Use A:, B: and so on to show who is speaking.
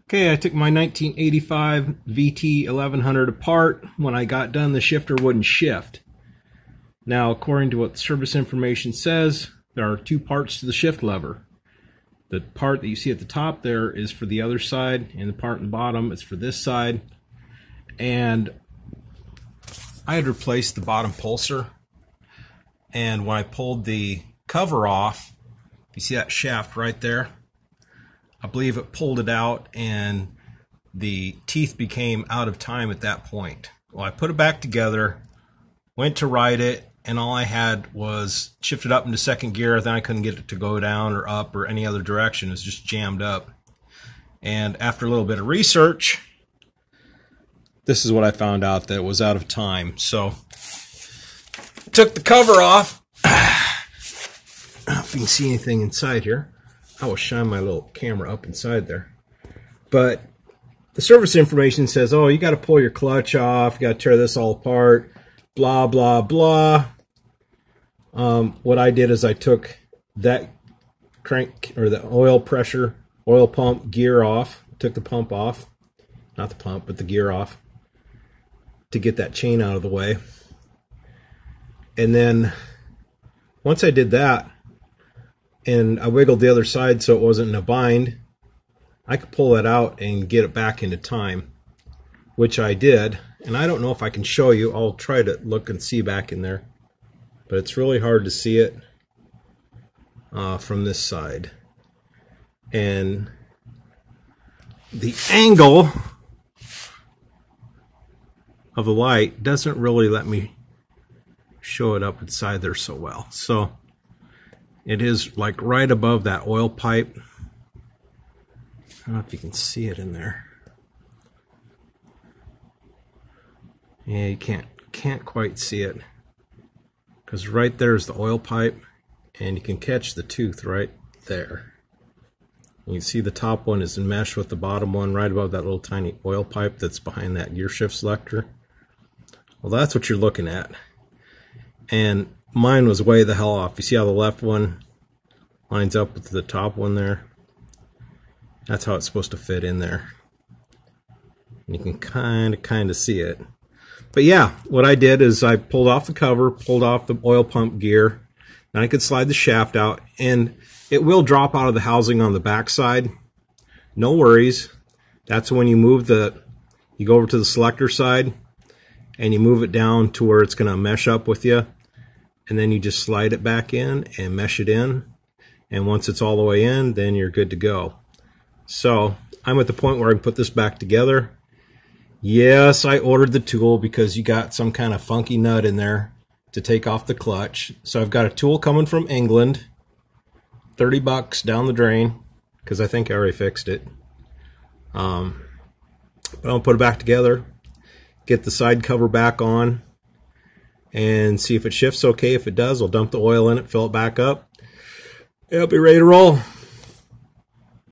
A: Okay, I took my 1985 VT 1100 apart. When I got done, the shifter wouldn't shift. Now, according to what the service information says, there are two parts to the shift lever. The part that you see at the top there is for the other side, and the part in the bottom is for this side. And I had replaced the bottom pulser, and when I pulled the cover off, you see that shaft right there? I believe it pulled it out and the teeth became out of time at that point. Well, I put it back together, went to ride it, and all I had was shifted up into second gear. Then I couldn't get it to go down or up or any other direction. It was just jammed up. And after a little bit of research, this is what I found out, that it was out of time. So took the cover off. I don't know if you can see anything inside here. I will shine my little camera up inside there. But the service information says, oh, you got to pull your clutch off, you got to tear this all apart, blah, blah, blah. What I did is I took that crank, or the oil pump gear off, took the pump off, not the pump, but the gear off, to get that chain out of the way. And then once I did that, and I wiggled the other side so it wasn't in a bind, I could pull that out and get it back into time, which I did. And I don't know if I can show you. I'll try to look and see back in there, but it's really hard to see it from this side. And the angle of the light doesn't really let me show it up inside there so well. So it is like right above that oil pipe. I don't know if you can see it in there. Yeah, you can't quite see it, because right there is the oil pipe, and you can catch the tooth right there. You can see the top one is enmeshed with the bottom one right above that little tiny oil pipe that's behind that gear shift selector. Well, that's what you're looking at. And mine was way the hell off. You see how the left one lines up with the top one there? That's how it's supposed to fit in there. And you can kind of see it. But yeah, what I did is I pulled off the cover, pulled off the oil pump gear, and I could slide the shaft out, and it will drop out of the housing on the back side. No worries. That's when you move you go over to the selector side, and you move it down to where it's going to mesh up with you. And then you just slide it back in and mesh it in. And once it's all the way in, then you're good to go. So I'm at the point where I can put this back together. Yes, I ordered the tool because you got some kind of funky nut in there to take off the clutch. So I've got a tool coming from England, 30 bucks down the drain, because I think I already fixed it. But I'll put it back together, get the side cover back on, and see if it shifts okay. If it does, I'll dump the oil in it, fill it back up, and I'll be ready to roll.